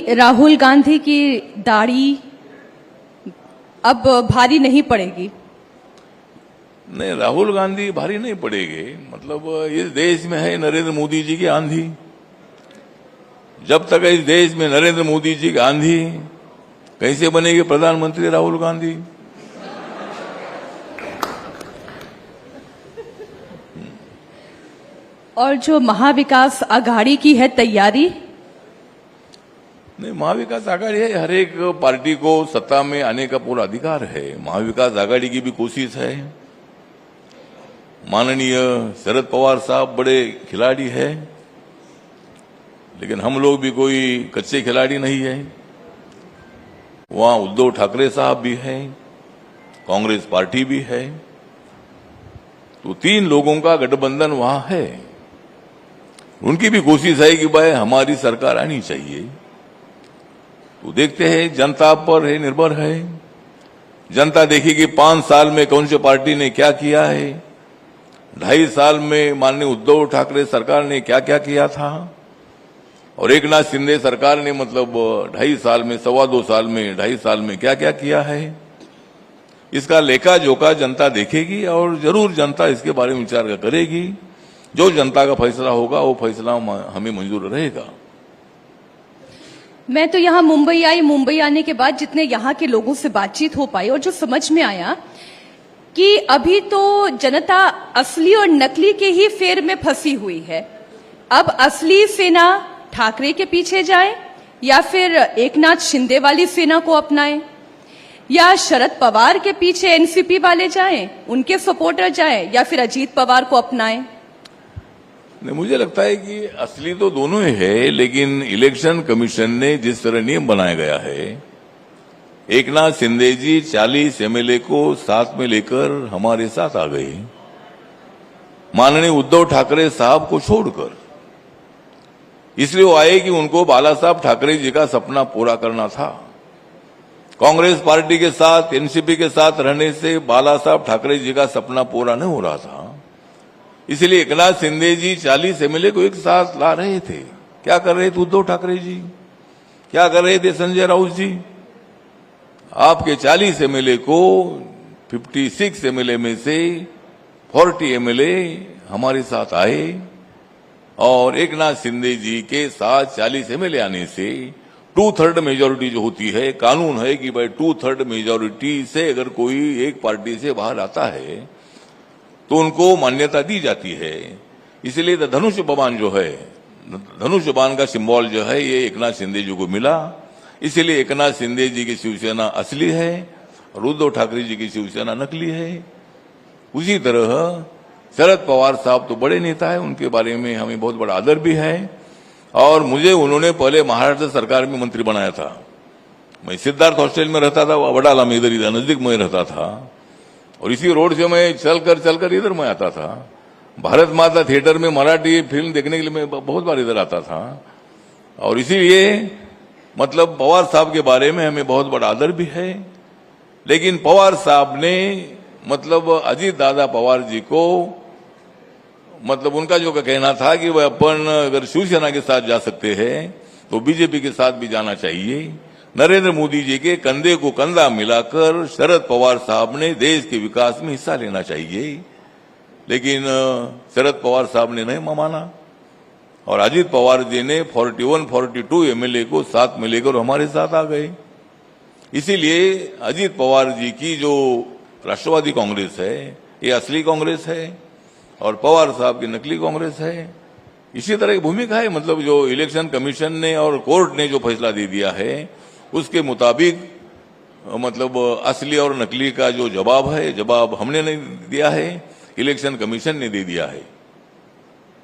कहीं राहुल गांधी की दाढ़ी अब भारी नहीं पड़ेगी? नहीं, राहुल गांधी भारी नहीं पड़ेगी। मतलब इस देश में है नरेंद्र मोदी जी की आंधी। जब तक इस देश में नरेंद्र मोदी जी की आंधी, कैसे बनेगी प्रधानमंत्री राहुल गांधी? और जो महाविकास आघाड़ी की है तैयारी? नहीं, महाविकास आघाड़ी है, हर एक पार्टी को सत्ता में आने का पूरा अधिकार है। महाविकास आघाड़ी की भी कोशिश है। माननीय शरद पवार साहब बड़े खिलाड़ी है, लेकिन हम लोग भी कोई कच्चे खिलाड़ी नहीं है। वहां उद्धव ठाकरे साहब भी है, कांग्रेस पार्टी भी है, तो तीन लोगों का गठबंधन वहां है। उनकी भी कोशिश है कि भाई हमारी सरकार आनी चाहिए। तो देखते हैं, जनता पर है, निर्भर है। जनता देखेगी 5 साल में कौन सी पार्टी ने क्या किया है, 2.5 साल में माननीय उद्धव ठाकरे सरकार ने क्या क्या किया था, और एकनाथ शिंदे सरकार ने मतलब 2.5 साल में, 2.25 साल में, 2.5 साल में क्या क्या किया है। इसका लेखा जोखा जनता देखेगी और जरूर जनता इसके बारे में विचार करेगी। जो जनता का फैसला होगा वो फैसला हमें मंजूर रहेगा। मैं तो यहाँ मुंबई आई। मुंबई आने के बाद जितने यहाँ के लोगों से बातचीत हो पाई और जो समझ में आया कि अभी तो जनता असली और नकली के ही फेर में फंसी हुई है। अब असली सेना ठाकरे के पीछे जाए या फिर एकनाथ शिंदे वाली सेना को अपनाएं, या शरद पवार के पीछे एनसीपी वाले जाएं, उनके सपोर्टर जाएं, या फिर अजीत पवार को अपनाएं। नहीं, मुझे लगता है कि असली तो दोनों ही है, लेकिन इलेक्शन कमीशन ने जिस तरह नियम बनाया गया है, एकनाथ शिंदे जी 40 एमएलए को साथ में लेकर हमारे साथ आ गए, माननीय उद्धव ठाकरे साहब को छोड़कर। इसलिए वो आए कि उनको बाला साहब ठाकरे जी का सपना पूरा करना था। कांग्रेस पार्टी के साथ, एनसीपी के साथ रहने से बाला साहब ठाकरे जी का सपना पूरा नहीं हो रहा था। इसलिए एकनाथ शिंदे जी 40 एमएलए को एक साथ ला रहे थे। क्या कर रहे थे उद्धव ठाकरे जी, क्या कर रहे थे संजय राउत जी? आपके 40 एमएलए को 56 एमएलए में से 40 एमएलए हमारे साथ आए, और एकनाथ शिंदे जी के साथ 40 एमएलए आने से 2/3 मेजोरिटी जो होती है, कानून है कि भाई 2/3 मेजोरिटी से अगर कोई एक पार्टी से बाहर आता है तो उनको मान्यता दी जाती है। इसलिए धनुष बाण जो है, धनुष बाण का सिंबल जो है, ये एकनाथ शिंदे जी को मिला। इसलिए एकनाथ शिंदे जी की शिवसेना असली है और उद्धव ठाकरे जी की शिवसेना नकली है। उसी तरह शरद पवार साहब तो बड़े नेता है, उनके बारे में हमें बहुत बड़ा आदर भी है, और मुझे उन्होंने पहले महाराष्ट्र सरकार में मंत्री बनाया था। मैं सिद्धार्थ हॉस्टल में रहता था, वडाला में, इधर नजदीक में रहता था, और इसी रोड से मैं चलकर इधर में आता था। भारत माता थिएटर में मराठी फिल्म देखने के लिए मैं बहुत बार इधर आता था, और इसीलिए मतलब पवार साहब के बारे में हमें बहुत बड़ा आदर भी है। लेकिन पवार साहब ने मतलब अजीत दादा पवार जी को, मतलब उनका जो कहना था कि वह अपन अगर शिवसेना के साथ जा सकते हैं तो बीजेपी के साथ भी जाना चाहिए। नरेंद्र मोदी जी के कंधे को कंधा मिलाकर शरद पवार साहब ने देश के विकास में हिस्सा लेना चाहिए, लेकिन शरद पवार साहब ने नहीं माना, और अजीत पवार जी ने 41-42 एमएलए को साथ में लेकर हमारे साथ आ गए। इसीलिए अजीत पवार जी की जो राष्ट्रवादी कांग्रेस है, ये असली कांग्रेस है, और पवार साहब की नकली कांग्रेस है। इसी तरह की भूमिका है। मतलब जो इलेक्शन कमीशन ने और कोर्ट ने जो फैसला दे दिया है, उसके मुताबिक मतलब असली और नकली का जो जवाब है, जवाब हमने नहीं दिया है, इलेक्शन कमीशन ने दे दिया है।